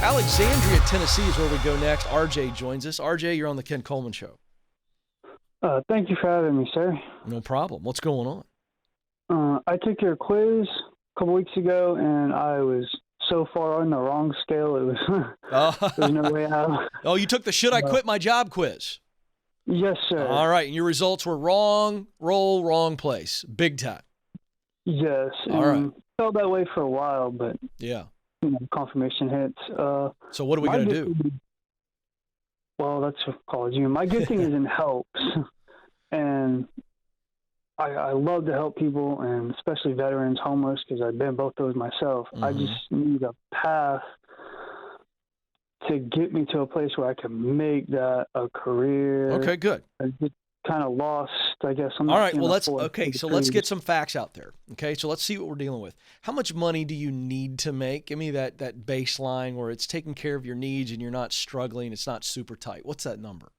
Alexandria, Tennessee is where we go next. RJ joins us. RJ, you're on the Ken Coleman Show. Thank you for having me, sir. No problem. What's going on? I took your quiz a couple weeks ago, and I was so far on the wrong scale, it was there's no way out. Oh, you took the should I quit my job quiz? Yes, sir. All right, and your results were wrong role, wrong place, big time. Yes. All right. Felt that way for a while, but yeah, confirmation hits. So what are we going to do? Well, that's college. My good thing is in helps, and I love to help people, and especially veterans, homeless, because I've been both those myself. Mm-hmm. I just need a path to get me to a place where I can make that a career. Okay, good. I just kind of lost, I guess. All right, well, let's get some facts out there. Okay, so let's see what we're dealing with. How much money do you need to make? Give me that baseline where it's taking care of your needs and you're not struggling, it's not super tight. What's that number?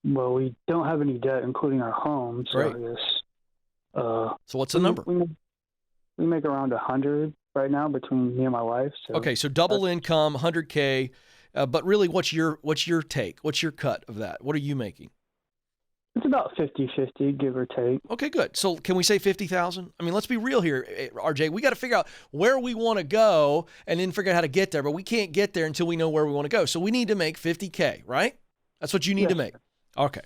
Well, we don't have any debt, including our home, so Great. I guess. So what's the number? We make around 100 right now between me and my wife. So okay, so double income, 100K, but really what's your take? What's your cut of that? What are you making? It's about 50-50, give or take. Okay, good. So can we say 50,000? I mean, let's be real here, RJ. We got to figure out where we want to go and then figure out how to get there, but we can't get there until we know where we want to go. So we need to make 50K, right? That's what you need to make. Okay.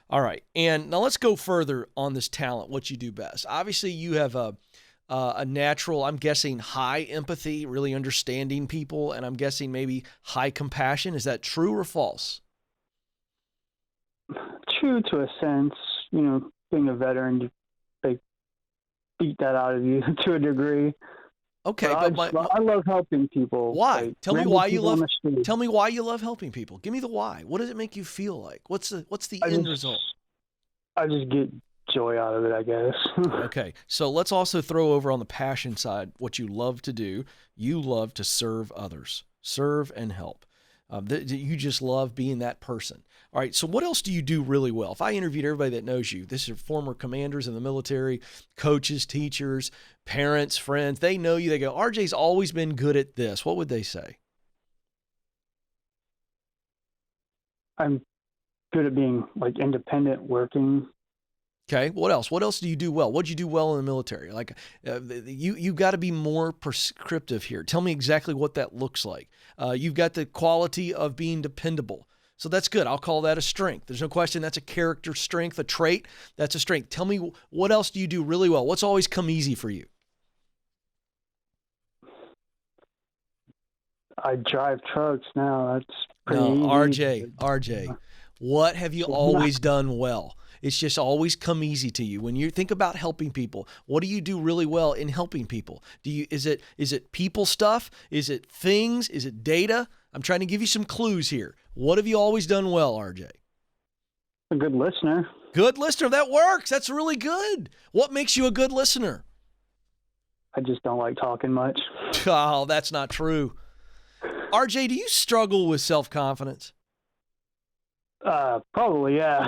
All right. And now let's go further on this talent, what you do best. Obviously, you have a natural, I'm guessing, high empathy, really understanding people, and I'm guessing maybe high compassion. Is that true or false? True to a sense. Being a veteran, they beat that out of you to a degree. Okay, but I love helping people. Why? Like, tell me why you love helping people. Give me the why. What does it make you feel like? What's the end result? I just get joy out of it, I guess. Okay, so let's also throw over on the passion side what you love to do. You love to serve others, serve and help. You just love being that person. All right, so what else do you do really well? If I interviewed everybody that knows you, this is former commanders in the military, coaches, teachers, parents, friends, they know you. They go, RJ's always been good at this. What would they say? I'm good at being independent, working. Okay, what else? What else do you do well? What did you do well in the military? You got to be more prescriptive here. Tell me exactly what that looks like. You've got the quality of being dependable. So that's good. I'll call that a strength. There's no question that's a character strength, a trait. That's a strength. Tell me, what else do you do really well? What's always come easy for you? I drive trucks now. That's pretty easy. RJ, what have you always done well? It's just always come easy to you. When you think about helping people, what do you do really well in helping people? Is it people stuff? Is it things? Is it data? I'm trying to give you some clues here. What have you always done well, RJ? A good listener. Good listener. That works. That's really good. What makes you a good listener? I just don't like talking much. Oh, that's not true. RJ, do you struggle with self-confidence? Probably, yeah.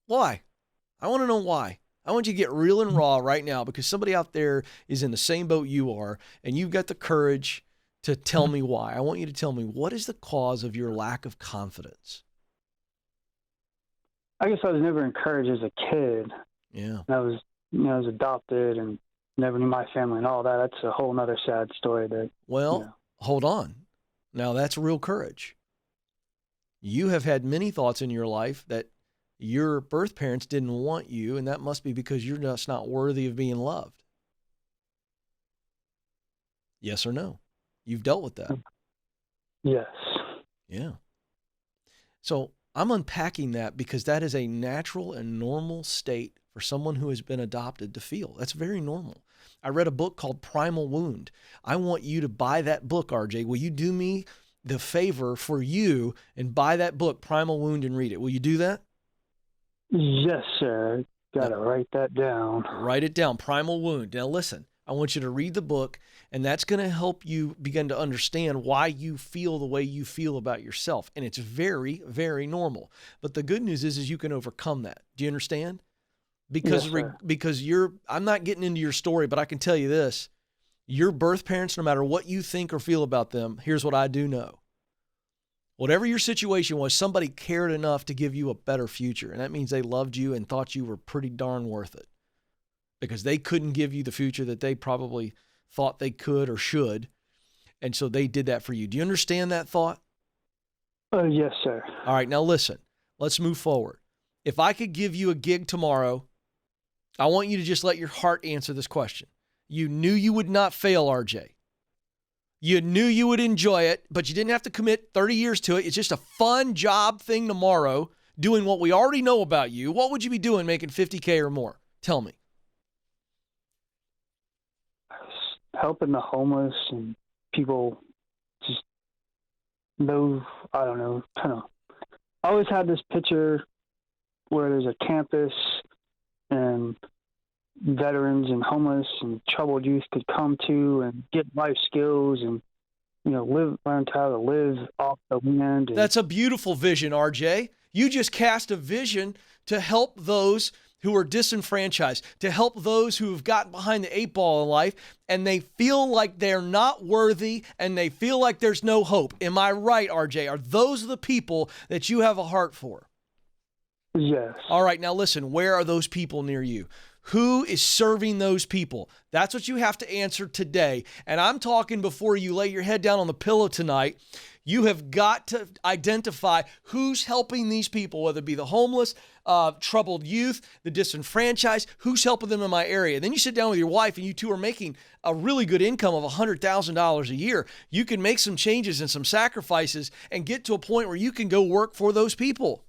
Why? I want to know why. I want you to get real and raw right now, because somebody out there is in the same boat you are, and you've got the courage to tell me why. I want you to tell me, what is the cause of your lack of confidence? I guess I was never encouraged as a kid. Yeah. I was adopted and never knew my family and all that. That's a whole nother sad story. Hold on. Now that's real courage. You have had many thoughts in your life that your birth parents didn't want you, and that must be because you're just not worthy of being loved. Yes or no? You've dealt with that. Yes. Yeah. So I'm unpacking that because that is a natural and normal state for someone who has been adopted to feel. That's very normal. I read a book called Primal Wound. I want you to buy that book, RJ. Will you do me the favor for you and buy that book, Primal Wound, and read it? Will you do that? Yes, sir. Got to write that down. Write it down, Primal Wound. Now listen, I want you to read the book, and that's going to help you begin to understand why you feel the way you feel about yourself. And it's very, very normal. But the good news is you can overcome that. Do you understand? Because Yes, I'm not getting into your story, but I can tell you this. Your birth parents, no matter what you think or feel about them, here's what I do know. Whatever your situation was, somebody cared enough to give you a better future. And that means they loved you and thought you were pretty darn worth it, because they couldn't give you the future that they probably thought they could or should. And so they did that for you. Do you understand that thought? Yes, sir. All right, now listen, let's move forward. If I could give you a gig tomorrow, I want you to just let your heart answer this question. You knew you would not fail, RJ. You knew you would enjoy it, but you didn't have to commit 30 years to it. It's just a fun job thing tomorrow, doing what we already know about you. What would you be doing making $50K or more? Tell me. Helping the homeless and people just know, I don't know, kind of. I always had this picture where there's a campus and veterans and homeless and troubled youth could come to and get life skills and, you know, learn how to live off the land. That's a beautiful vision, RJ. You just cast a vision to help those who are disenfranchised, to help those who have gotten behind the 8 ball in life and they feel like they're not worthy and they feel like there's no hope. Am I right, RJ? Are those the people that you have a heart for? Yes. All right, now listen, where are those people near you? Who is serving those people? That's what you have to answer today. And I'm talking before you lay your head down on the pillow tonight. You have got to identify who's helping these people, whether it be the homeless, troubled youth, the disenfranchised, who's helping them in my area. Then you sit down with your wife and you two are making a really good income of $100,000 a year. You can make some changes and some sacrifices and get to a point where you can go work for those people.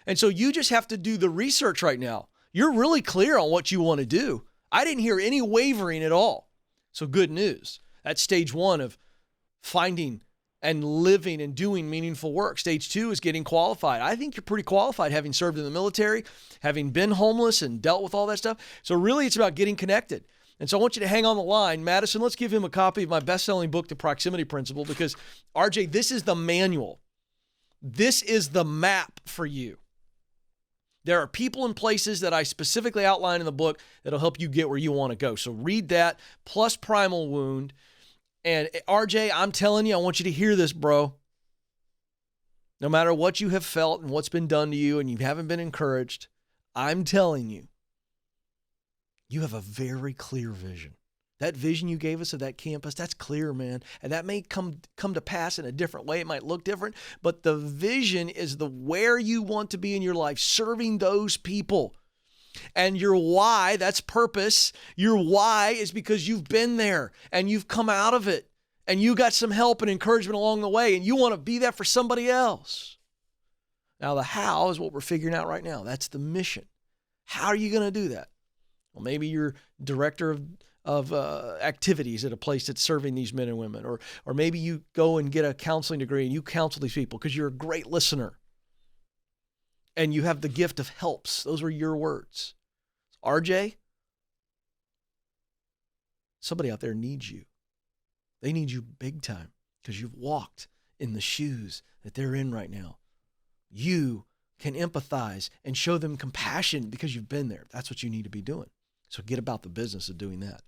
And so you just have to do the research right now. You're really clear on what you want to do. I didn't hear any wavering at all. So good news. That's stage 1 of finding and living and doing meaningful work. Stage 2 is getting qualified. I think you're pretty qualified, having served in the military, having been homeless and dealt with all that stuff. So really it's about getting connected. And so I want you to hang on the line. Madison, let's give him a copy of my best-selling book, The Proximity Principle, because RJ, this is the manual. This is the map for you. There are people and places that I specifically outline in the book that'll help you get where you want to go. So read that, plus Primal Wound. And RJ, I'm telling you, I want you to hear this, bro. No matter what you have felt and what's been done to you and you haven't been encouraged, I'm telling you, you have a very clear vision. That vision you gave us of that campus, that's clear, man. And that may come to pass in a different way. It might look different, but the vision is the where you want to be in your life, serving those people. And your why, that's purpose. Your why is because you've been there and you've come out of it and you got some help and encouragement along the way and you want to be that for somebody else. Now, the how is what we're figuring out right now. That's the mission. How are you going to do that? Well, maybe you're director of activities at a place that's serving these men and women, or maybe you go and get a counseling degree and you counsel these people because you're a great listener and you have the gift of helps. Those were your words. RJ, somebody out there needs you. They need you big time because you've walked in the shoes that they're in right now. You can empathize and show them compassion because you've been there. That's what you need to be doing. So get about the business of doing that.